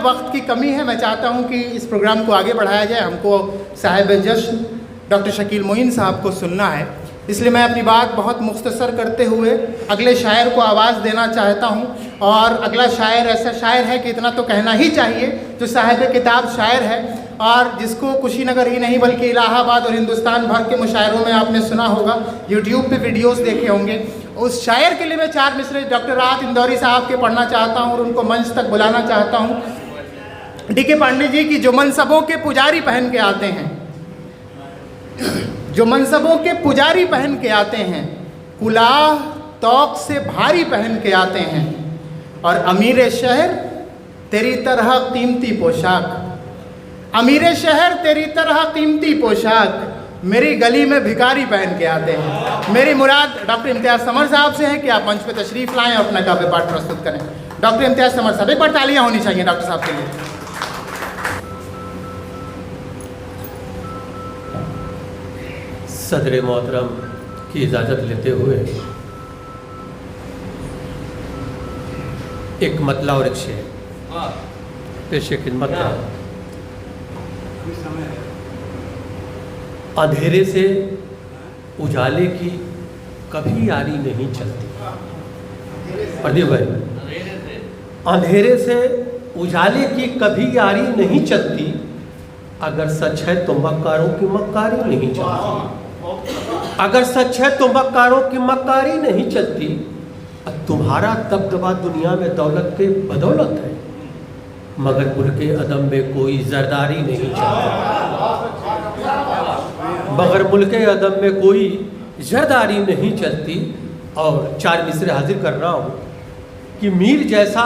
वक्त की कमी है, मैं चाहता हूं कि इस प्रोग्राम को आगे बढ़ाया जाए। हमको साहिब जश्न डॉक्टर शकील मोइन साहब को सुनना है, इसलिए मैं अपनी बात बहुत मुख्तसर करते हुए अगले शायर को आवाज़ देना चाहता हूं। और अगला शायर ऐसा शायर है कि इतना तो कहना ही चाहिए, जो साहिब किताब शायर है और जिसको कुशीनगर ही नहीं बल्कि इलाहाबाद और हिंदुस्तान भर के मुशायरों में आपने सुना होगा, यूट्यूब पे वीडियोस देखे होंगे। उस शायर के लिए मैं 4 मिसरे डॉक्टर राहत इंदौरी साहब के पढ़ना चाहता हूँ और उनको मंच तक बुलाना चाहता हूँ। डी.के. पांडे जी की जो मनसबों के पुजारी पहन के आते हैं, जो मनसबों के पुजारी पहन के आते हैं, कुलाह तौक से भारी पहन के आते हैं, और अमीर शहर तेरी तरह कीमती पोशाक, अमीर शहर तेरी तरह कीमती पोशाक, मेरी गली में भिखारी पहन के आते हैं। मेरी मुराद डॉक्टर इम्तियाज़ समर साहब से है कि आप मंच पे तशरीफ़ लाएं और अपना काव्य पाठ प्रस्तुत करें। डॉक्टर इम्तियाज़ समर साहब, एक बार तालियां होनी चाहिए डॉक्टर साहब के लिए। सदर मोहतरम की इजाज़त लेते हुए एक मतला और एक शेर पेश खिदमत है। अंधेरे से उजाले की कभी यारी नहीं चलती। प्रदीप भाई, अंधेरे से उजाले की कभी यारी नहीं चलती, अगर सच है तो मक्कारों की मक्कारी नहीं चलती, अगर सच है तो मक्कारों की मक्कारी नहीं चलती। अब तुम्हारा दबदबा दुनिया में दौलत के बदौलत है, मगर मुल्के अदम में कोई जरदारी नहीं चलती, मगर मुल्के अदम में कोई जरदारी नहीं चलती। और 4 मिसरे हाजिर कर रहा हूँ कि मीर जैसा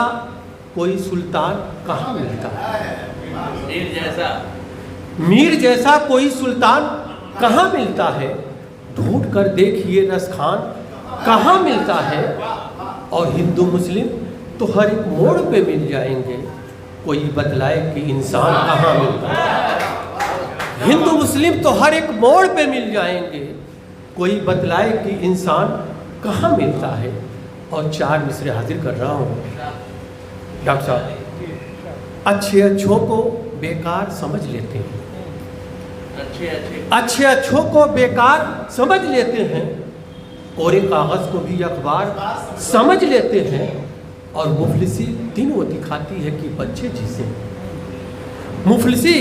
कोई सुल्तान कहाँ मिलता है, मीर जैसा कोई सुल्तान कहाँ मिलता है, ढूंढ कर देखिए रसखान कहाँ मिलता है। और हिंदू मुस्लिम तो हर एक मोड़ पे मिल जाएंगे, कोई बतलाए कि इंसान कहाँ मिलता है। हिंदू मुस्लिम तो हर एक मोड़ पे मिल जाएंगे, कोई बतलाए कि इंसान कहाँ मिलता है। और 4 मिसरे हाजिर कर रहा हूँ। डॉक्टर साहब, अच्छे अच्छों को बेकार समझ लेते हैं, अच्छे अच्छों को बेकार समझ लेते हैं, कोरे कागज़ को भी अखबार समझ लेते हैं। और मुफलिसी दिन वो दिखाती है कि बच्चे जिस दिन, मुफलिसी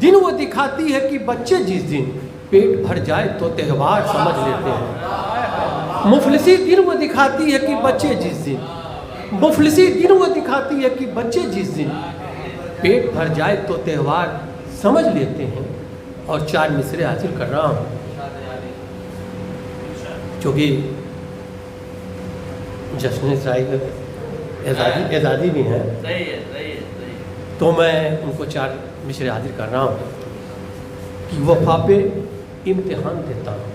दिन वो दिखाती है कि बच्चे जिस दिन पेट भर जाए तो त्यौहार समझ लेते हैं। मुफलिसी दिन वो दिखाती है कि बच्चे जिस दिन, मुफलिसी दिन वो दिखाती है कि बच्चे जिस दिन पेट भर जाए तो त्यौहार समझ लेते हैं। और 4 मिसरे हाजिर कर रहा हूँ, चूँकि जश्न एजादी भी हैं, तो मैं उनको 4 मिसरे हाजिर कर रहा हूँ कि वफा पे इम्तिहान देता हूँ,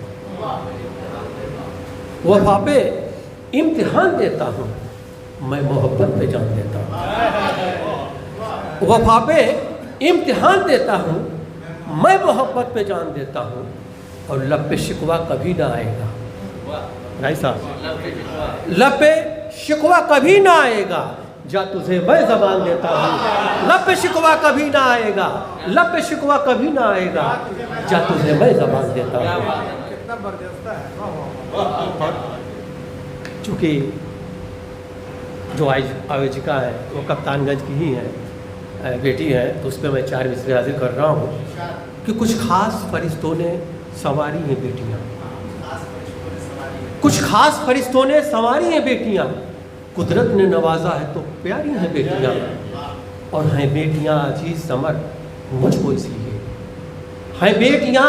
वफा पे इम्तिहान देता हूँ, मैं मोहब्बत पे जान देता हूँ, वफा पे इम्तिहान देता हूँ, मैं मोहब्बत पे जान देता हूँ। और लब पे शिकवा कभी ना आएगा, भाई साहब, लब पे शिकवा कभी ना आएगा, जा तुझे मैं ज़बान देता हूँ। लब पे शिकवा कभी ना आएगा, लब पे शिकवा कभी ना आएगा, जा तुझे मैं ज़बान देता हूँ। चूँकि जो आयोजिका है वो कप्तानगंज की ही है, बेटी है, तो उस पर मैं 4 मिसरे हाजिर कर रहा हूँ कि कुछ खास फरिश्तों ने संवारी हैं बेटियाँ, कुछ खास फरिश्तों ने संवारी हैं बेटियाँ, कुदरत ने नवाजा है तो प्यारी हैं बेटियाँ। और हैं बेटियाँ अजीज समर मुझको इसलिए, हैं बेटियाँ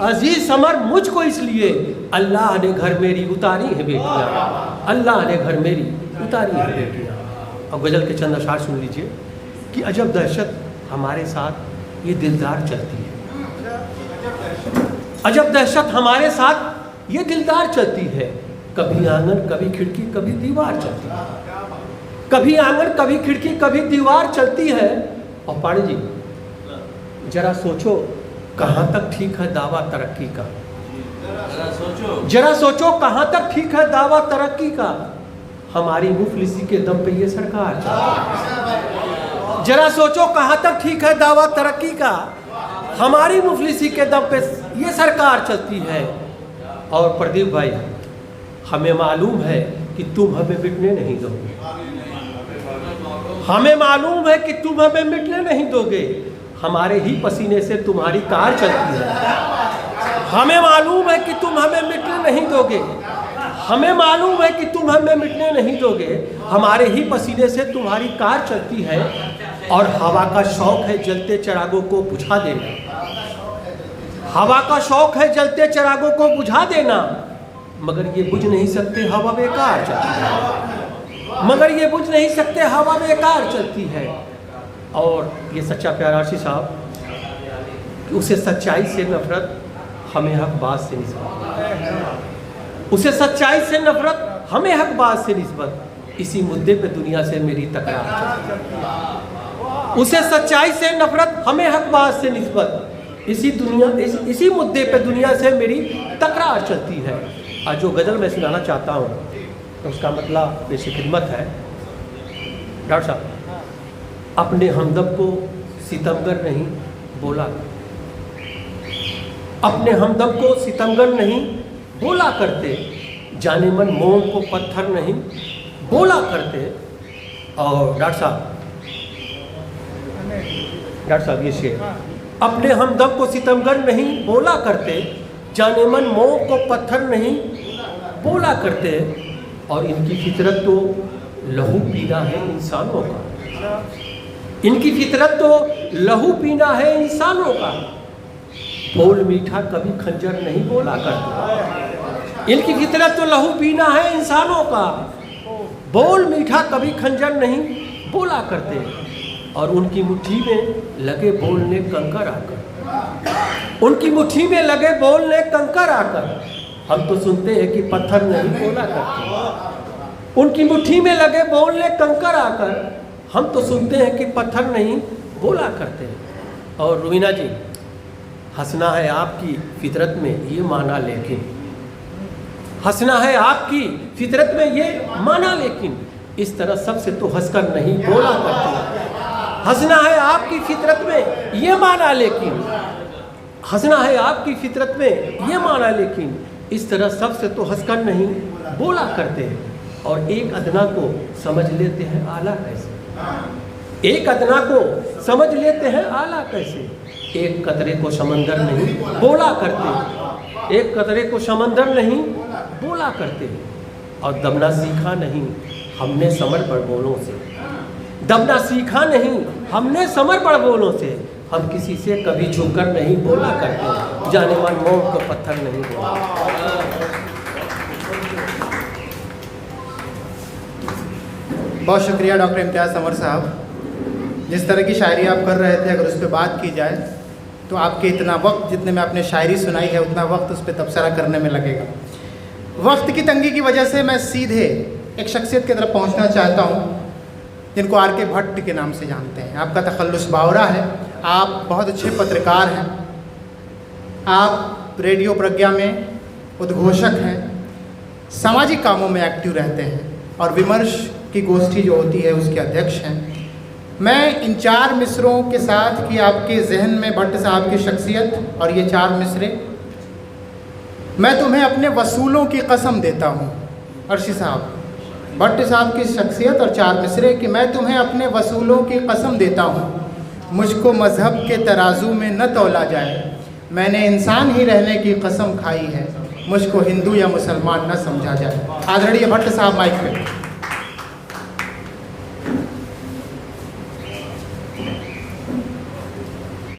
अजीज समर मुझको इसलिए, अल्लाह ने घर मेरी उतारी है बेटियाँ, अल्लाह ने घर मेरी उतारी है बेटियाँ। अब गज़ल के चंद अशार सुन लीजिए कि अजब दहशत हमारे साथ ये दिलदार चलती है, अजब दहशत हमारे साथ ये दिलदार चलती है, कभी आंगन कभी खिड़की कभी दीवार चलती है, कभी आंगन कभी खिड़की कभी दीवार चलती है। और पाणी जी जरा सोचो कहाँ तक ठीक है दावा तरक्की का, जरा सोचो कहाँ तक ठीक है दावा तरक्की का, हमारी मुफलिसी के दम पे ये सरकार चलती है, जरा सोचो कहाँ तक ठीक है दावा तरक्की का। हमारी मुफलिसी के दम पे ये सरकार चलती है। और प्रदीप भाई, हमें मालूम है कि तुम हमें मिटने नहीं दोगे, हमें मालूम है कि तुम हमें मिटने नहीं दोगे। हमारे ही पसीने से तुम्हारी कार चलती है। हमें मालूम है कि तुम हमें मिटने नहीं दोगे, हमें मालूम है कि तुम हमें मिटने नहीं दोगे। हमारे ही पसीने से तुम्हारी कार चलती है। और हवा का शौक है जलते चिरागों को बुझा देना, हवा का शौक है जलते चिरागों को बुझा देना। मगर ये बुझ नहीं सकते, हवा बेकार चलती है, मगर ये बुझ नहीं सकते, हवा बेकार चलती है। और ये सच्चा प्यार आशी साहब, उसे सच्चाई से नफरत, हमें हक बात से निस्बत, उसे सच्चाई से नफरत, हमें हक बात से निस्बत। इसी मुद्दे पे दुनिया से मेरी तकरार, उसे सच्चाई से नफरत, हमें हक बात से निस्बत। इसी मुद्दे पे दुनिया से मेरी तकरार चलती है। आज जो गज़ल मैं सुनाना चाहता हूँ तो उसका मतलब बेसिक खिदमत है। डॉक्टर साहब, अपने हमदम को सितमगर नहीं बोला, अपने हमदम को सितमगर नहीं बोला करते, जाने मन मोम को पत्थर नहीं बोला करते। और डॉक्टर साहब ये शेर, अपने हमदम को सितमगर नहीं बोला करते, जाने मन मोम को पत्थर नहीं बोला करते। और इनकी फितरत तो लहू पीना है इंसानों का, इनकी फितरत तो लहू पीना है इंसानों का। बोल मीठा कभी खंजर नहीं बोला करते, इनकी फितरत तो लहू पीना है इंसानों का। बोल मीठा कभी खंजर नहीं बोला करते। और उनकी मुट्ठी में लगे बोलने कंकर आकर, उनकी मुट्ठी में लगे बोलने कंकर आकर। हम तो सुनते हैं कि पत्थर नहीं बोला करते, उनकी मुट्ठी में लगे बोलने कंकर आकर। हम तो सुनते हैं कि पत्थर नहीं बोला करते। और रुबीना जी, हंसना है आपकी फितरत में ये माना, लेकिन हंसना है आपकी फितरत में ये माना, लेकिन इस तरह सबसे तो हंसकर नहीं बोला करते। हंसना है आपकी फितरत में ये माना, लेकिन हंसना है आपकी फितरत में ये माना, लेकिन इस तरह सबसे तो हंसकर नहीं बोला करते। और एक अदना को समझ लेते हैं आला कैसे, एक अदना को समझ लेते हैं आला कैसे। एक कतरे को समंदर नहीं बोला करते, एक कतरे को समंदर नहीं बोला करते। और दबना सीखा नहीं हमने समर पर बोलों से, दबना सीखा नहीं हमने समर पर बोलों से। हम किसी से कभी झुककर नहीं बोला करते, जाने मन मोम को पत्थर नहीं बोला। बहुत शुक्रिया डॉक्टर इम्तियाज़ समर साहब। जिस तरह की शायरी आप कर रहे थे, अगर उस पर बात की जाए तो आपके इतना वक्त, जितने में आपने शायरी सुनाई है, उतना वक्त उस पर तबसरा करने में लगेगा। वक्त की तंगी की वजह से मैं सीधे एक शख्सियत की तरफ पहुंचना चाहता हूं, जिनको आर के भट्ट के नाम से जानते हैं। आपका तखल्लुस बावरा है, आप बहुत अच्छे पत्रकार हैं, आप रेडियो प्रज्ञा में उद्घोषक हैं, सामाजिक कामों में एक्टिव रहते हैं और विमर्श की गोष्ठी जो होती है उसके अध्यक्ष हैं। मैं इन 4 मिसरों के साथ कि आपके जहन में भट्ट साहब की शख्सियत और ये 4 मिसरे, मैं तुम्हें अपने वसूलों की कसम देता हूँ अर्शी साहब, भट्ट साहब की शख्सियत और 4 मिसरे कि मैं तुम्हें अपने वसूलों की कसम देता हूँ। मुझको मज़हब के तराजू में न तौला जाए, मैंने इंसान ही रहने की कसम खाई है, मुझको हिंदू या मुसलमान न समझा जाए। आदरणीय भट्ट साहब माइक पे।